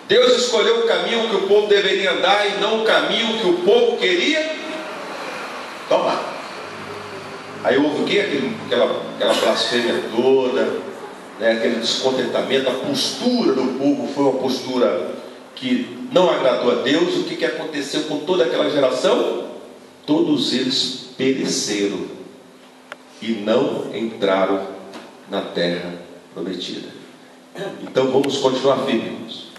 Deus escolheu o caminho que o povo deveria andar e não o caminho que o povo queria tomar. Aí houve o quê? Aquela blasfêmia toda, né? Aquele descontentamento. A postura do povo foi uma postura que não agradou a Deus. O que aconteceu com toda aquela geração? Todos eles pereceram e não entraram na terra prometida. Então vamos continuar firmes.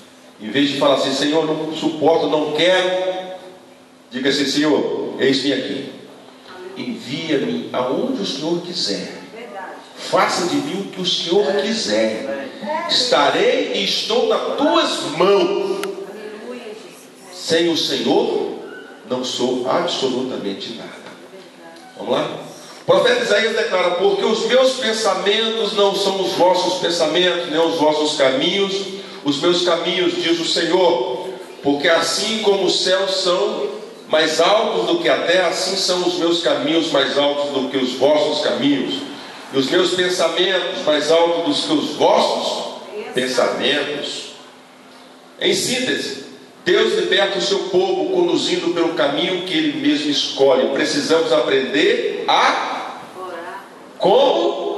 Em vez de falar assim: Senhor, não suporto, não quero, diga assim: Senhor, eis-me aqui, envia-me aonde o Senhor quiser, faça de mim o que o Senhor quiser, estarei e estou nas tuas mãos. Sem o Senhor não sou absolutamente nada. Vamos lá? O profeta Isaías declara: porque os meus pensamentos não são os vossos pensamentos, nem os vossos caminhos. Os meus caminhos, diz o Senhor, porque assim como os céus são mais altos do que a terra, assim são os meus caminhos mais altos do que os vossos caminhos, e os meus pensamentos mais altos do que os vossos pensamentos. Em síntese, Deus liberta o seu povo conduzindo pelo caminho que Ele mesmo escolhe. Precisamos aprender a como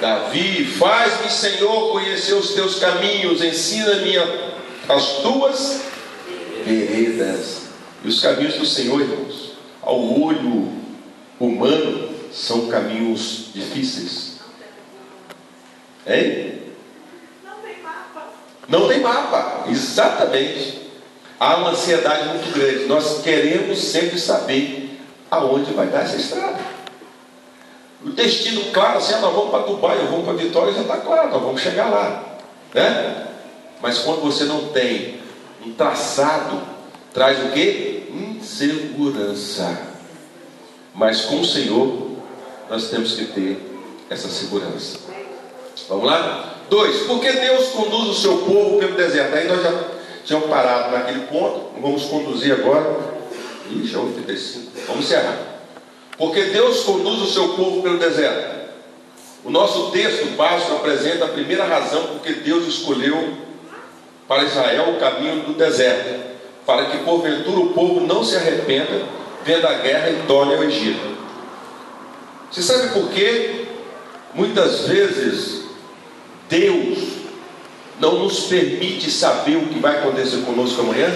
Davi: faz-me, Senhor, conhecer os teus caminhos, ensina-me as tuas veredas. E os caminhos do Senhor, irmãos, ao olho humano, são caminhos difíceis. Hein? Não tem mapa, exatamente. Há uma ansiedade muito grande. Nós queremos sempre saber aonde vai dar essa estrada. O destino claro, assim: nós vamos para Dubai, eu vou para Vitória, já está claro, nós vamos chegar lá, né? Mas quando você não tem um traçado, traz o quê? Insegurança. Mas com o Senhor nós temos que ter essa segurança. Vamos lá? 2. Porque Deus conduz o seu povo pelo deserto. Aí nós já tínhamos parado naquele ponto. Vamos conduzir agora. Ixi, é 8:35. Vamos encerrar. Porque Deus conduz o seu povo pelo deserto. O nosso texto básico apresenta a primeira razão porque Deus escolheu para Israel o caminho do deserto, para que porventura o povo não se arrependa, vendo a guerra e torne ao Egito. Você sabe por quê? Muitas vezes Deus não nos permite saber o que vai acontecer conosco amanhã.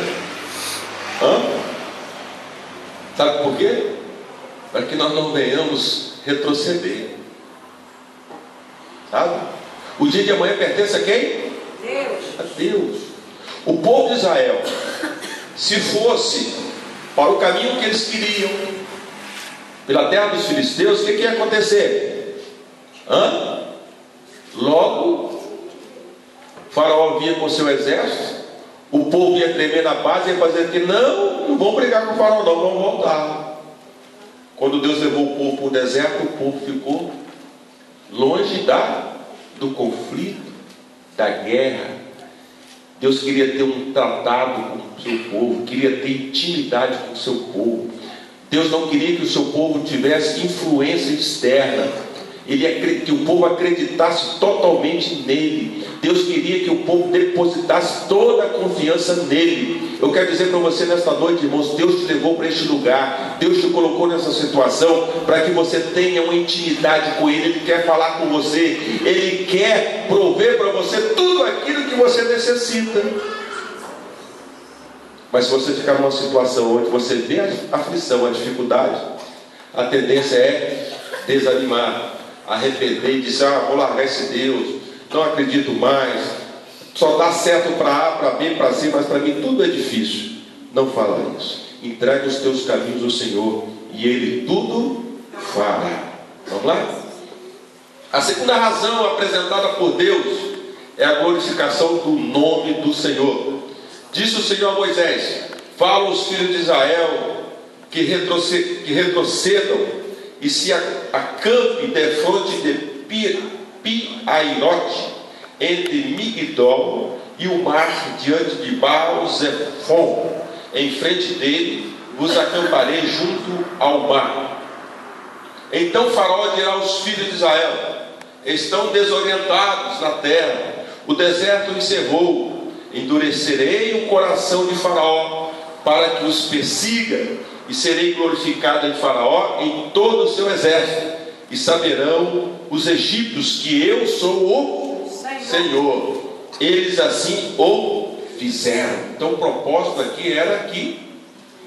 Sabe por quê? Para que nós não venhamos retroceder. Sabe? O dia de amanhã pertence a quem? Deus. A Deus. O povo de Israel, se fosse para o caminho que eles queriam, pela terra dos filisteus, o que ia acontecer? Logo, Faraó vinha com seu exército, o povo ia tremer na base e ia fazer que não vão brigar com o Faraó, não, vão voltar. Quando Deus levou o povo para o deserto, o povo ficou longe do conflito, da guerra. Deus queria ter um tratado com o seu povo, queria ter intimidade com o seu povo. Deus não queria que o seu povo tivesse influência externa. Ele queria que o povo acreditasse totalmente nele. Deus queria que o povo depositasse toda a confiança nele. Eu quero dizer para você nesta noite, irmãos, Deus te levou para este lugar, Deus te colocou nessa situação para que você tenha uma intimidade com Ele. Ele quer falar com você, Ele quer prover para você tudo aquilo que você necessita. Mas se você ficar numa situação onde você vê a aflição, a dificuldade, a tendência é desanimar, arrepender e dizer: vou largar esse Deus, não acredito mais, só dá certo para A, para B, para C, mas para mim tudo é difícil. Não fala isso. Entregue os teus caminhos ao Senhor e Ele tudo fará. Vamos lá? A segunda razão apresentada por Deus é a glorificação do nome do Senhor. Disse o Senhor a Moisés: fala aos filhos de Israel que retrocedam e se acampe defronte de Pi-Airote, entre Migdol e o mar, diante de Baal-Zephon. Em frente dele vos acamparei junto ao mar. Então Faraó dirá aos filhos de Israel: estão desorientados na terra, o deserto encerrou, endurecerei o coração de Faraó para que os persiga, e serei glorificado em Faraó e em todo o seu exército, e saberão os egípcios que eu sou o Senhor. Eles assim o fizeram. Então o propósito aqui era que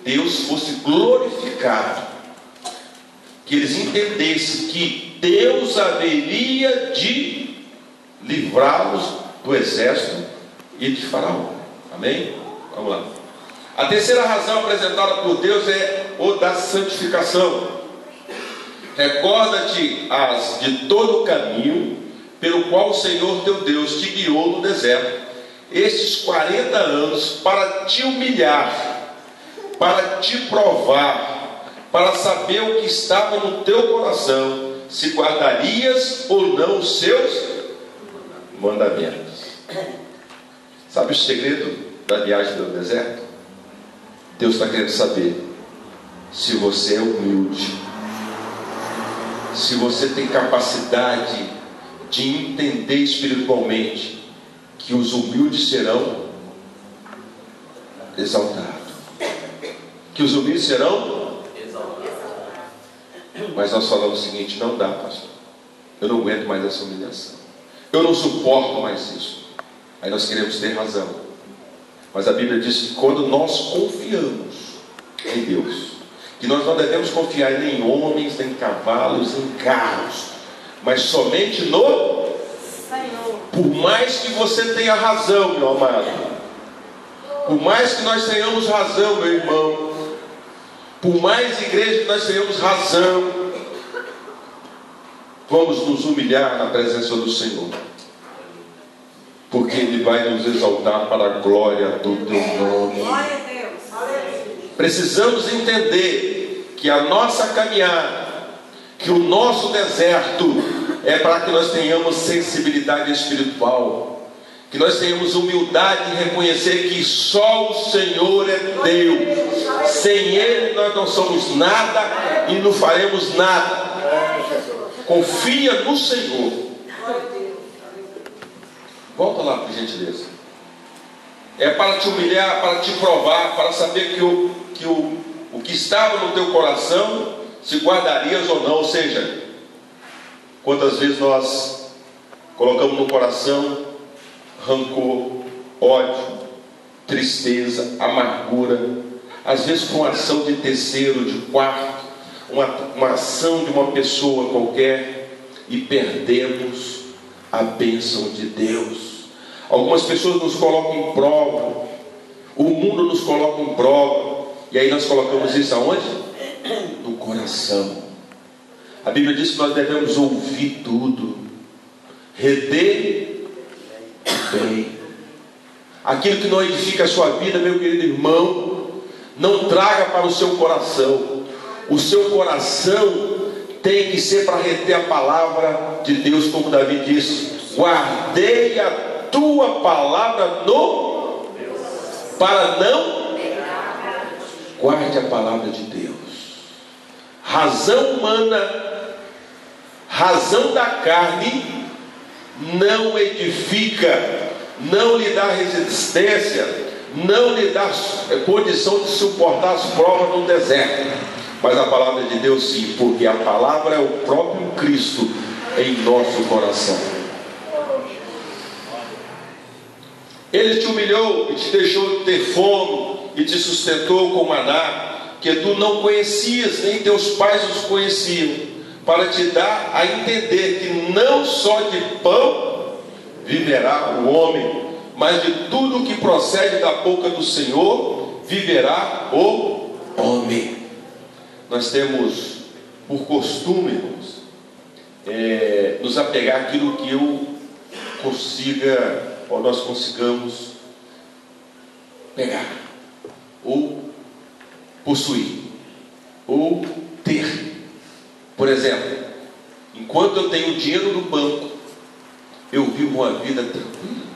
Deus fosse glorificado, que eles entendessem que Deus haveria de livrá-los do exército e de Faraó. Amém? Vamos lá. A terceira razão apresentada por Deus é o da santificação. Recorda-te de todo o caminho pelo qual o Senhor teu Deus te guiou no deserto estes 40 anos, para te humilhar, para te provar, para saber o que estava no teu coração, se guardarias ou não os seus mandamentos. Sabe o segredo da viagem do deserto? Deus está querendo saber se você é humilde, se você tem capacidade de entender espiritualmente que os humildes serão exaltados. Que os humildes serão exaltados. Mas nós falamos o seguinte: não dá, pastor, eu não aguento mais essa humilhação, eu não suporto mais isso. Aí nós queremos ter razão, mas a Bíblia diz que quando nós confiamos em Deus, que nós não devemos confiar nem em homens, nem em cavalos, nem em carros, mas somente no Senhor. Por mais que você tenha razão, meu amado, por mais que nós tenhamos razão, meu irmão, por mais igreja que nós tenhamos razão, vamos nos humilhar na presença do Senhor, porque Ele vai nos exaltar para a glória do teu nome. Precisamos entender que a nossa caminhada, que o nosso deserto é para que nós tenhamos sensibilidade espiritual, que nós tenhamos humildade de reconhecer que só o Senhor é Deus. Sem Ele nós não somos nada e não faremos nada. Confia no Senhor. Volta lá, por gentileza. É para te humilhar, para te provar, para saber que o que estava no teu coração, se guardarias ou não. Ou seja, quantas vezes nós colocamos no coração rancor, ódio, tristeza, amargura, às vezes com ação de terceiro, de quarto, uma ação de uma pessoa qualquer, e perdemos a bênção de Deus. Algumas pessoas nos colocam em prova, o mundo nos coloca em prova, e aí nós colocamos isso aonde? No coração. A Bíblia diz que nós devemos ouvir tudo, reter bem. Aquilo que não edifica a sua vida, meu querido irmão, não traga para o seu coração. O seu coração tem que ser para reter a palavra de Deus, como Davi disse: guardei a tua palavra para não. Guarde a palavra de Deus. Razão humana, razão da carne, não edifica, não lhe dá resistência, não lhe dá condição de suportar as provas no deserto. Mas a palavra de Deus sim, porque a palavra é o próprio Cristo em nosso coração. Ele te humilhou e te deixou ter fome e te sustentou com maná, que tu não conhecias, nem teus pais os conheciam, para te dar a entender que não só de pão viverá o homem, mas de tudo que procede da boca do Senhor viverá o homem. Nós temos por costume, irmãos, nos apegar àquilo que eu consiga, ou nós consigamos pegar, ou possuir, ou ter. Por exemplo, enquanto eu tenho dinheiro no banco, eu vivo uma vida tranquila.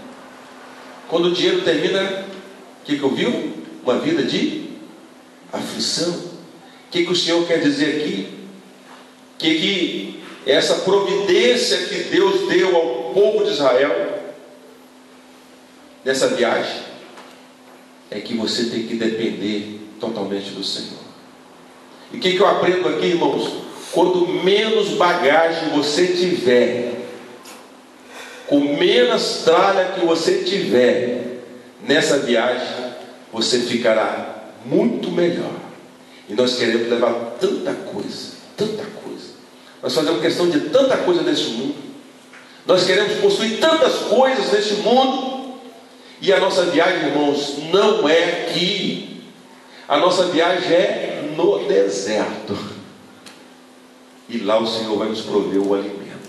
Quando o dinheiro termina, o que eu vivo? Uma vida de aflição. O que o Senhor quer dizer aqui? Que essa providência que Deus deu ao povo de Israel nessa viagem é que você tem que depender totalmente do Senhor. E o que eu aprendo aqui, irmãos? Quanto menos bagagem você tiver, com menos tralha que você tiver nessa viagem, você ficará muito melhor. E nós queremos levar tanta coisa, tanta coisa. Nós fazemos questão de tanta coisa nesse mundo. Nós queremos possuir tantas coisas nesse mundo. E a nossa viagem, irmãos, não é aqui. A nossa viagem é no deserto. E lá o Senhor vai nos prover o alimento.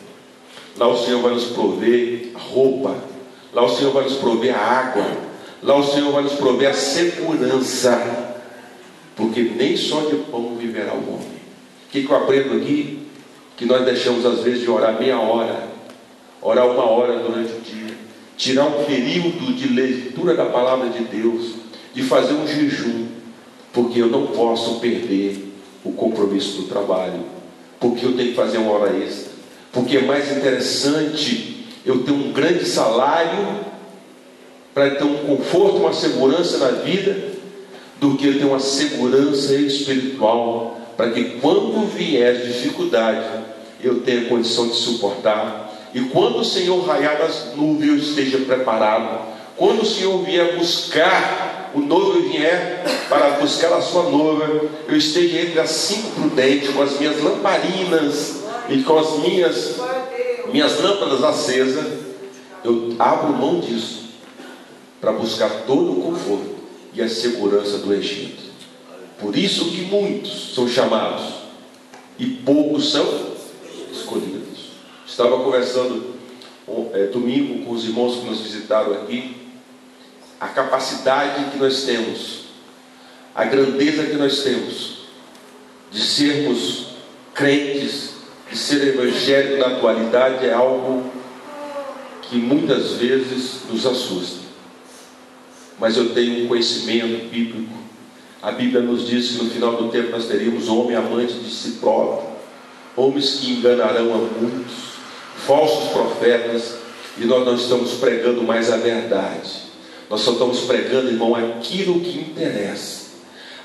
Lá o Senhor vai nos prover a roupa. Lá o Senhor vai nos prover a água. Lá o Senhor vai nos prover a segurança. Porque nem só de pão viverá o homem. O que eu aprendo aqui? Que nós deixamos às vezes de orar meia hora, orar 1 hora durante o dia, tirar um período de leitura da palavra de Deus, de fazer um jejum, porque eu não posso perder o compromisso do trabalho, porque eu tenho que fazer 1 hora extra, porque é mais interessante eu ter um grande salário para ter um conforto, uma segurança na vida, do que ter uma segurança espiritual, para que quando vier dificuldade, eu tenha condição de suportar. E quando o Senhor raiar das nuvens, eu esteja preparado. Quando o Senhor vier buscar, o noivo vier para buscar a sua noiva, eu esteja entre as 5 prudentes, com as minhas lamparinas e com as minhas lâmpadas acesas. Eu abro mão disso para buscar todo o conforto e a segurança do Egito. Por isso que muitos são chamados e poucos são escolhidos. Estava conversando domingo com os irmãos que nos visitaram aqui. A capacidade que nós temos, a grandeza que nós temos de sermos crentes, de ser evangélico na atualidade, é algo que muitas vezes nos assusta. Mas eu tenho um conhecimento bíblico. A Bíblia nos diz que no final do tempo nós teríamos homem amante de si próprio, homens que enganarão a muitos, falsos profetas, e nós não estamos pregando mais a verdade. Nós só estamos pregando, irmão, aquilo que interessa,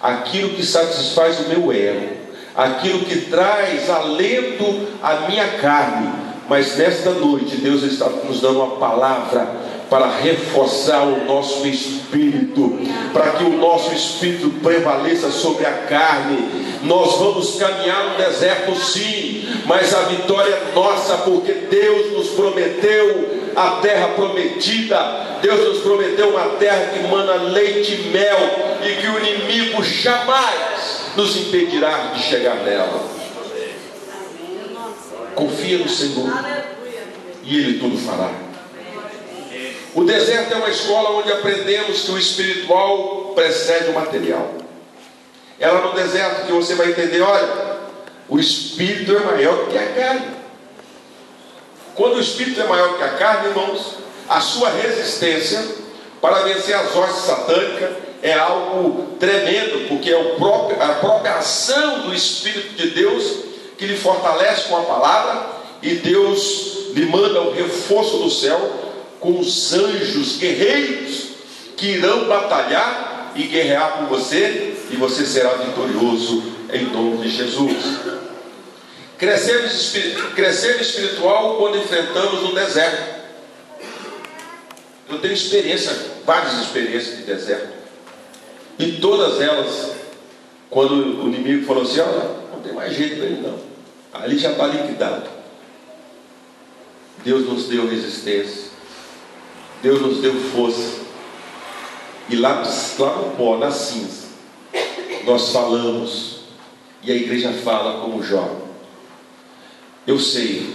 aquilo que satisfaz o meu ego, aquilo que traz alento à minha carne. Mas nesta noite Deus está nos dando uma palavra para reforçar o nosso espírito, para que o nosso espírito prevaleça sobre a carne. Nós vamos caminhar no deserto, sim, mas a vitória é nossa, porque Deus nos prometeu a terra prometida. Deus nos prometeu uma terra que mana leite e mel, e que o inimigo jamais nos impedirá de chegar nela. Confia no Senhor e Ele tudo fará. O deserto é uma escola onde aprendemos que o espiritual precede o material. É lá no deserto que você vai entender, olha, o espírito é maior que a carne. Quando o espírito é maior que a carne, irmãos, a sua resistência para vencer as hostes satânicas é algo tremendo, porque é a própria ação do Espírito de Deus que lhe fortalece com a palavra, e Deus lhe manda o reforço do céu com os anjos guerreiros que irão batalhar e guerrear por você, e você será vitorioso em nome de Jesus. Crescer espiritual quando enfrentamos o deserto. Eu tenho várias experiências de deserto, e todas elas, quando o inimigo falou assim, olha, não tem mais jeito para ele não, ali já está liquidado. Deus nos deu resistência, Deus nos deu força, e lá no pó, na cinza, nós falamos, e a igreja fala como Jó: eu sei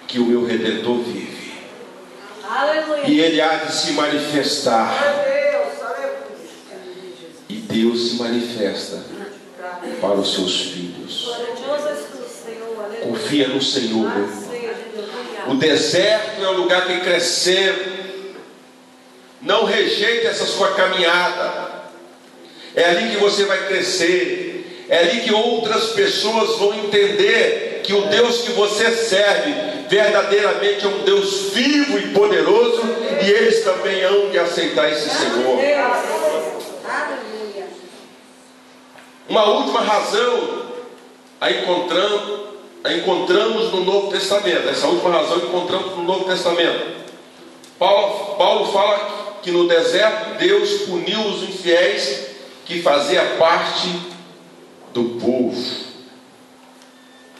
que o meu Redentor vive, aleluia, e Ele há de se manifestar. E Deus se manifesta para os seus filhos. Confia no Senhor. O deserto é o lugar que crescemos. Não rejeite essa sua caminhada. É ali que você vai crescer. É ali que outras pessoas vão entender que o Deus que você serve verdadeiramente é um Deus vivo e poderoso, e eles também hão de aceitar esse Senhor. Uma última razão a encontramos no Novo Testamento. Essa última razão encontramos no Novo Testamento. Paulo fala que no deserto Deus puniu os infiéis que faziam parte do povo.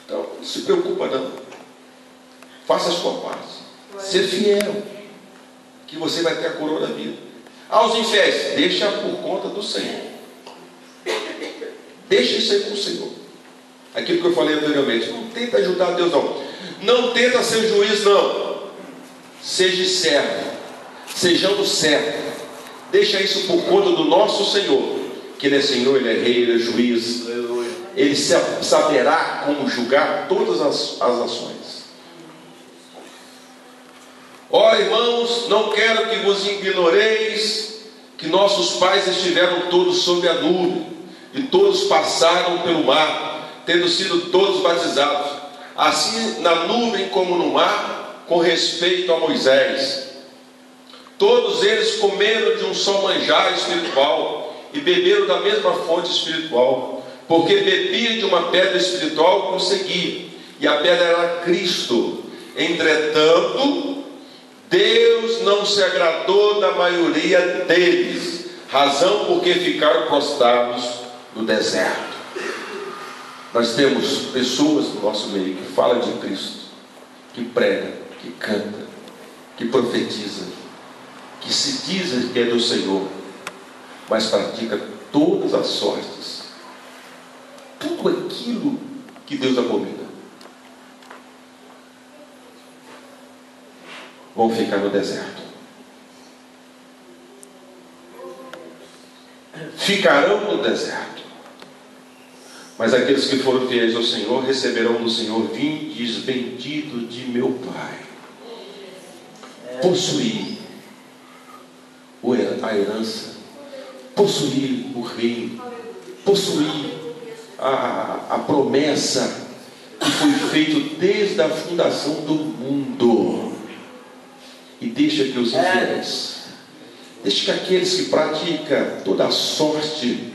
Então, não se preocupa não. Faça a sua parte. Ser fiel, que você vai ter a coroa da vida. Aos infiéis, deixa por conta do Senhor. Deixa isso aí com o Senhor. Aquilo que eu falei anteriormente. Não tenta ajudar Deus não. Não tenta ser juiz não. Seja servo. Sejamos servos. Deixa isso por conta do nosso Senhor. Que Ele é Senhor, Ele é Rei, Ele é juiz. Ele saberá como julgar todas as ações. Ó irmãos, não quero que vos ignoreis que nossos pais estiveram todos sob a nuvem, e todos passaram pelo mar, tendo sido todos batizados, assim na nuvem como no mar, com respeito a Moisés. Todos eles comeram de um só manjar espiritual, e beberam da mesma fonte espiritual, porque bebiam de uma pedra espiritual que os seguia, e a pedra era Cristo. Entretanto, Deus não se agradou da maioria deles, razão porque ficaram prostrados no deserto. Nós temos pessoas no nosso meio que falam de Cristo, que pregam, que cantam, que profetizam, que se dizem que é do Senhor, mas pratica todas as sortes, tudo aquilo que Deus abomina. Vão ficar no deserto. Ficarão no deserto. Mas aqueles que foram fiéis ao Senhor receberão do Senhor: vindes bendito de meu Pai. Possuir a herança, possuir o reino, possuir a promessa que foi feita desde a fundação do mundo. E deixa que os infiéis, deixa que aqueles que praticam toda a sorte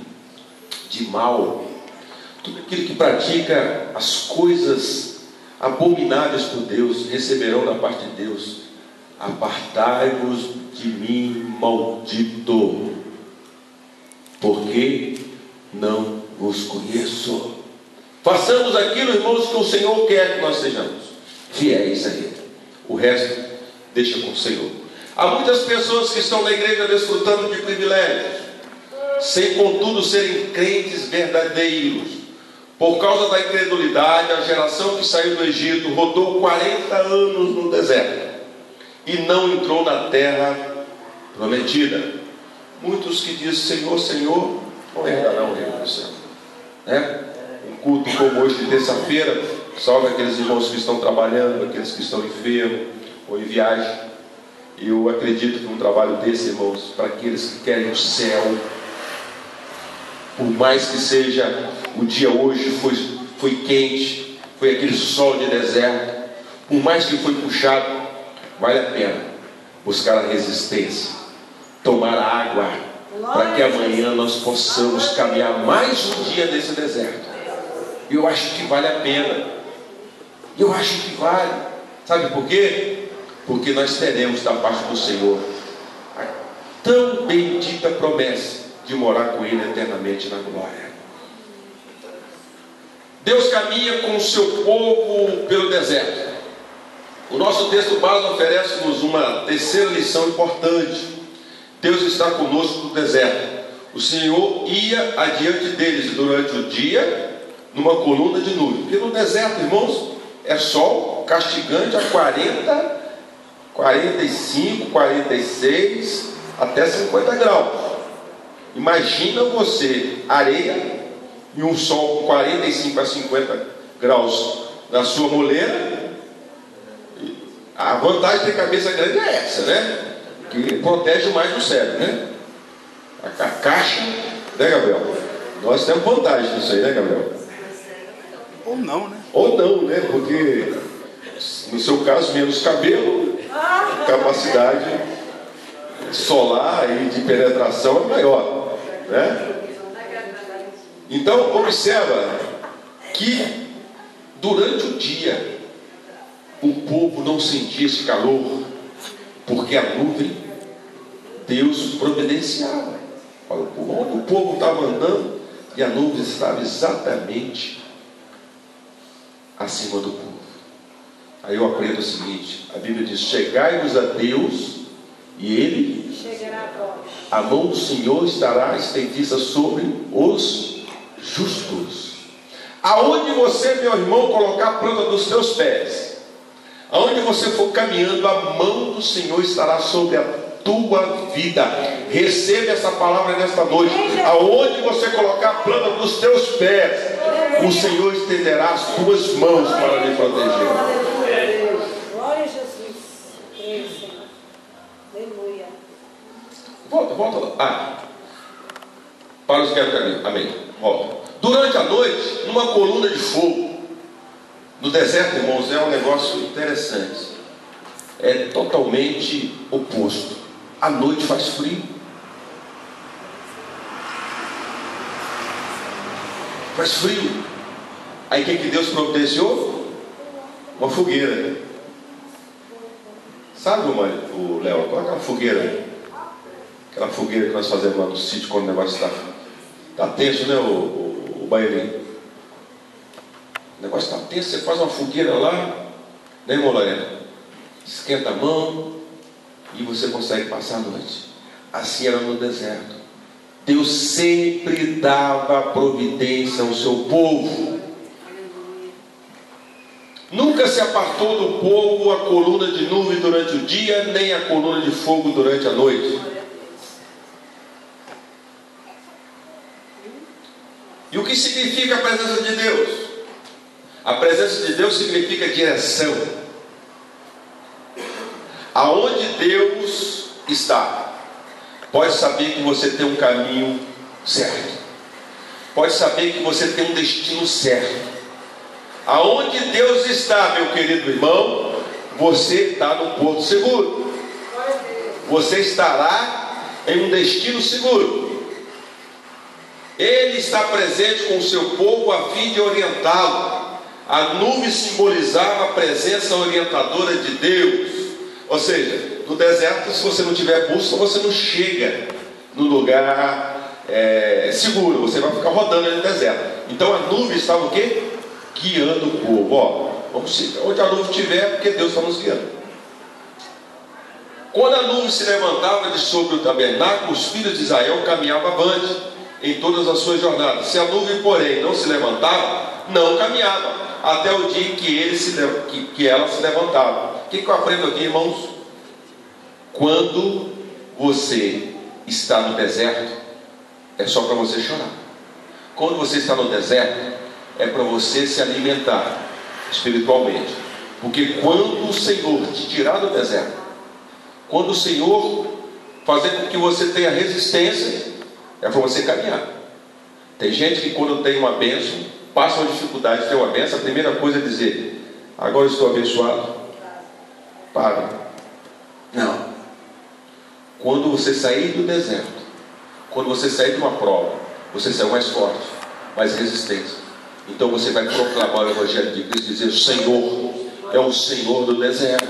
de mal, tudo aquilo que pratica as coisas abomináveis por Deus, receberão da parte de Deus: apartai-vos de mim, maldito, porque não vos conheço. Façamos aquilo, irmãos, que o Senhor quer que nós sejamos fiéis a Ele. O resto deixa com o Senhor. Há muitas pessoas que estão na igreja desfrutando de privilégios, sem contudo serem crentes verdadeiros. Por causa da incredulidade, a geração que saiu do Egito rodou 40 anos no deserto e não entrou na terra prometida. Muitos que dizem Senhor, Senhor, não herdarão o reino do céu. Um culto como hoje de terça-feira, salve aqueles irmãos que estão trabalhando, aqueles que estão enfermos ou em viagem. Eu acredito que um trabalho desse, irmãos, para aqueles que querem o céu, por mais que seja o dia hoje foi quente, foi aquele sol de deserto, por mais que foi puxado, vale a pena buscar a resistência, tomar água, para que amanhã nós possamos caminhar mais um dia nesse deserto. Eu acho que vale a pena. Eu acho que vale. Sabe por quê? Porque nós teremos da parte do Senhor a tão bendita promessa de morar com Ele eternamente na glória. Deus caminha com o seu povo pelo deserto. O nosso texto base oferece-nos uma terceira lição importante. Deus está conosco no deserto. O Senhor ia adiante deles durante o dia numa coluna de nuvem. Porque no deserto, irmãos, é sol castigante a 40, 45, 46, até 50 graus. Imagina você, areia e um sol com 45 a 50 graus na sua moleira. A vantagem de ter cabeça grande é essa, né? Que protege mais do cérebro, né? A caixa, né, Gabriel? Nós temos vantagem nisso aí, né, Gabriel? Ou não, né? Ou não, né? Porque No seu caso, menos cabelo, capacidade solar e de penetração é maior, né? Então, observa que durante o dia o povo não sentia esse calor, porque a nuvem Deus providenciava para o povo. Onde o povo estava andando e a nuvem estava exatamente acima do povo. Aí eu aprendo o seguinte: a Bíblia diz: chegai-vos a Deus e Ele chegará a vós. A mão do Senhor estará estendida sobre os justos. Aonde você, meu irmão, colocar a planta dos seus pés, aonde você for caminhando, a mão do Senhor estará sobre a tua vida. Receba essa palavra nesta noite. Aonde você colocar a planta dos teus pés, o Senhor estenderá as tuas mãos para lhe proteger. Glória a Jesus. Aleluia. Volta lá. Para os que querem caminho. Amém. Volta. Durante a noite, numa coluna de fogo, no deserto, irmãos, é um negócio interessante. É totalmente oposto. À noite faz frio. Faz frio. Aí o que Deus providenciou? Uma fogueira. Sabe, o Léo, qual é aquela fogueira? Aquela fogueira que nós fazemos lá no sítio quando o negócio está tenso, né, o baianinho? O negócio está tenso, você faz uma fogueira lá, né, irmão Lorena? Esquenta a mão e você consegue passar a noite. Assim era no deserto. Deus sempre dava providência ao seu povo. Nunca se apartou do povo a coluna de nuvem durante o dia, nem a coluna de fogo durante a noite. E o que significa a presença de Deus? A presença de Deus significa direção. Aonde Deus está, pode saber que você tem um caminho certo. Pode saber que você tem um destino certo. Aonde Deus está, meu querido irmão, você está no porto seguro. Você estará em um destino seguro. Ele está presente com o seu povo a fim de orientá-lo. A nuvem simbolizava a presença orientadora de Deus. Ou seja, no deserto, se você não tiver bússola, você não chega no lugar seguro. Você vai ficar rodando no deserto. Então a nuvem estava o quê? Guiando o povo. Ó, vamos seguir. Onde a nuvem estiver, porque Deus está nos guiando. Quando a nuvem se levantava de sobre o tabernáculo, os filhos de Israel caminhavam avante em todas as suas jornadas. Se a nuvem, porém, não se levantava, não caminhava, até o dia que ela se levantava. O que eu aprendo aqui, irmãos? Quando você está no deserto, é só para você chorar. Quando você está no deserto, é para você se alimentar espiritualmente. Porque quando o Senhor te tirar do deserto, quando o Senhor fazer com que você tenha resistência, é para você caminhar. Tem gente que quando tem uma bênção, passa uma dificuldade de ter uma bênção, a primeira coisa é dizer: agora eu estou abençoado. Para. Não. Quando você sair do deserto, quando você sair de uma prova, você saiu mais forte, mais resistente. Então você vai proclamar o Evangelho de Cristo e dizer: o Senhor é o Senhor do deserto,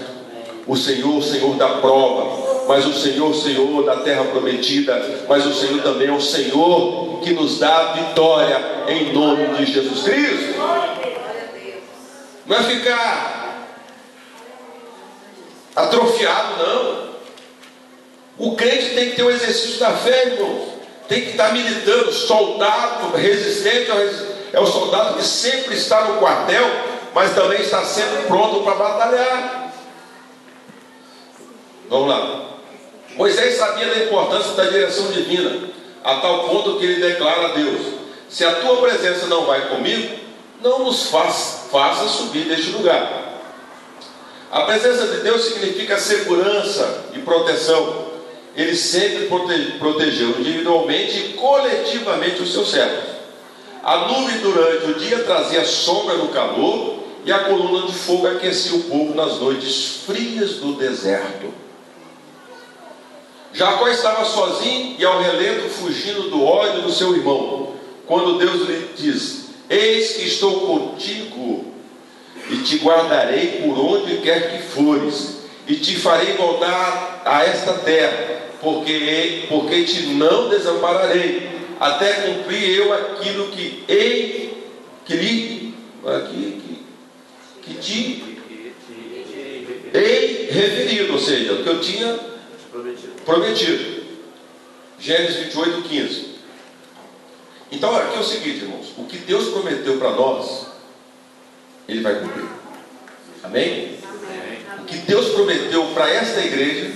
o Senhor da prova, mas o Senhor da terra prometida, mas o Senhor também é o Senhor que nos dá a vitória em nome de Jesus Cristo. Não é ficar atrofiado, não. O crente tem que ter o exercício da fé, irmãos. Tem que estar militando. Soldado resistente é o soldado que sempre está no quartel, mas também está sempre pronto para batalhar. Vamos lá. Moisés sabia da importância da direção divina, a tal ponto que ele declara a Deus: se a tua presença não vai comigo, não nos faça subir deste lugar. A presença de Deus significa segurança e proteção. Ele sempre protegeu individualmente e coletivamente os seus servos. A nuvem durante o dia trazia sombra no calor e a coluna de fogo aquecia o povo nas noites frias do deserto. Jacó estava sozinho e ao relento, fugindo do ódio do seu irmão, quando Deus lhe diz: eis que estou contigo e te guardarei por onde quer que fores, e te farei voltar a esta terra, porque te não desampararei, até cumprir eu aquilo que te hei referido, ou seja, o que eu tinha prometido. Gênesis 28, 15. Então aqui é o seguinte, irmãos: o que Deus prometeu para nós, Ele vai cumprir. Amém? O que Deus prometeu para esta igreja,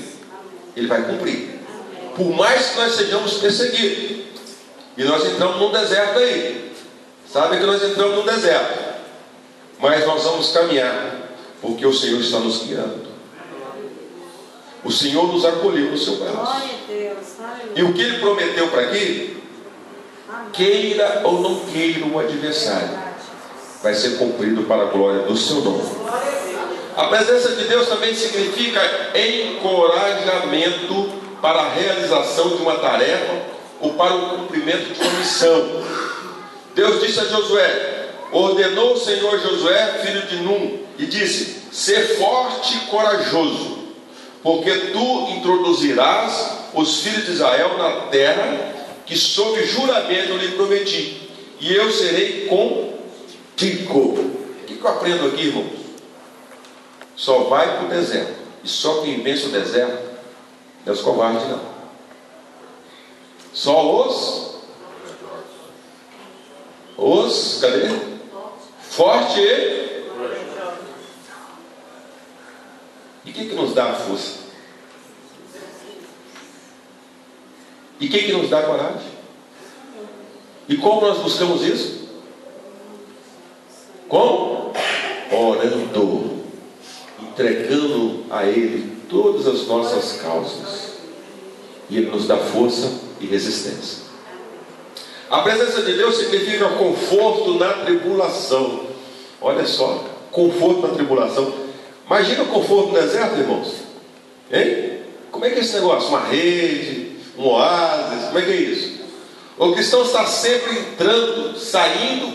Ele vai cumprir. Por mais que nós sejamos perseguidos, e nós entramos num deserto aí, sabe que nós entramos num deserto, mas nós vamos caminhar, porque o Senhor está nos guiando. O Senhor nos acolheu no seu braço. E o que Ele prometeu para aqui, queira ou não queira o adversário, vai ser cumprido para a glória do seu nome. A presença de Deus também significa encorajamento para a realização de uma tarefa ou para o cumprimento de uma missão. Deus disse a Josué, ordenou o Senhor Josué, filho de Num, e disse: ser forte e corajoso, porque tu introduzirás os filhos de Israel na terra que sob juramento lhe prometi, e eu serei contigo. O que eu aprendo aqui, irmãos? Só vai para o deserto, e só quem vence o deserto é os covardes, não. Só cadê? Forte e o que nos dá a força? E o que nos dá a coragem? E como nós buscamos isso? Como? Orando, entregando a Ele todas as nossas causas, e Ele nos dá força e resistência. A presença de Deus significa conforto na tribulação. Olha só, conforto na tribulação. Imagina o conforto no deserto, irmãos. Hein? Como é que é esse negócio? Uma rede, um oásis, como é que é isso? O cristão está sempre entrando, saindo,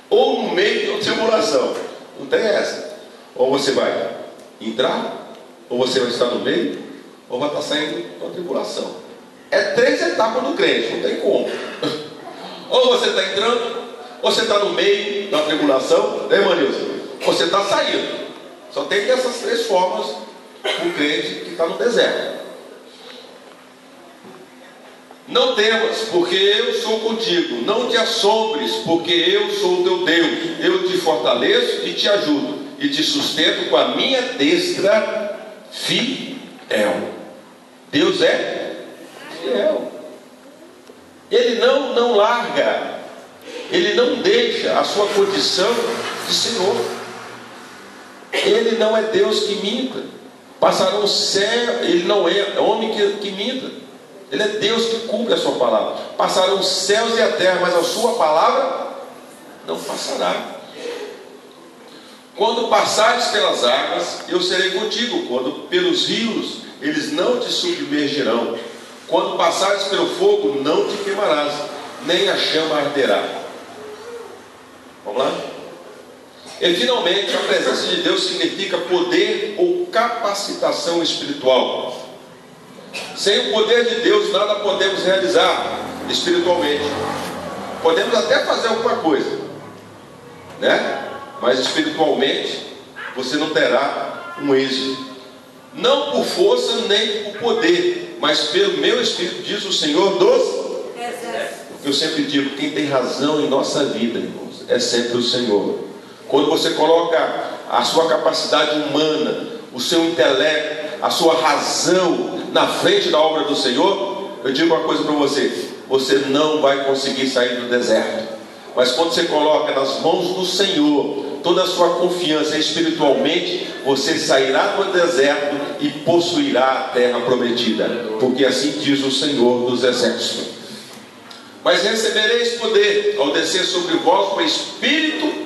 ou no meio de uma tribulação. Não tem essa. Ou você vai entrar, ou você vai estar no meio, ou vai estar saindo da tribulação. É 3 etapas do crente, não tem como. Ou você está entrando, ou você está no meio da tribulação, né, Manilson? Ou você está saindo. Só tem essas 3 formas o crente que está no deserto. Não temas, porque eu sou contigo. Não te assombres, porque eu sou o teu Deus. Eu te fortaleço e te ajudo, e te sustento com a minha destra fiel. Deus é fiel. Ele não larga, Ele não deixa a sua condição de Senhor. Ele não é Deus que minta. Passarão o céu, Ele não é homem que minta. Ele é Deus que cumpre a sua palavra. Passarão os céus e a terra, mas a sua palavra não passará. Quando passares pelas águas, eu serei contigo. Quando pelos rios, eles não te submergirão. Quando passares pelo fogo, não te queimarás, nem a chama arderá. Vamos lá? E finalmente, a presença de Deus significa poder ou capacitação espiritual. Sem o poder de Deus, nada podemos realizar espiritualmente. Podemos até fazer alguma coisa, né? Mas espiritualmente, você não terá um êxito. Não por força nem por poder, mas pelo meu Espírito, diz o Senhor dos Exércitos. Eu sempre digo, quem tem razão em nossa vida, irmãos, é sempre o Senhor. Quando você coloca a sua capacidade humana, o seu intelecto, a sua razão na frente da obra do Senhor, eu digo uma coisa para você: você não vai conseguir sair do deserto. Mas quando você coloca nas mãos do Senhor toda a sua confiança espiritualmente, você sairá do deserto e possuirá a terra prometida, porque assim diz o Senhor dos Exércitos. Mas recebereis poder ao descer sobre vós o Espírito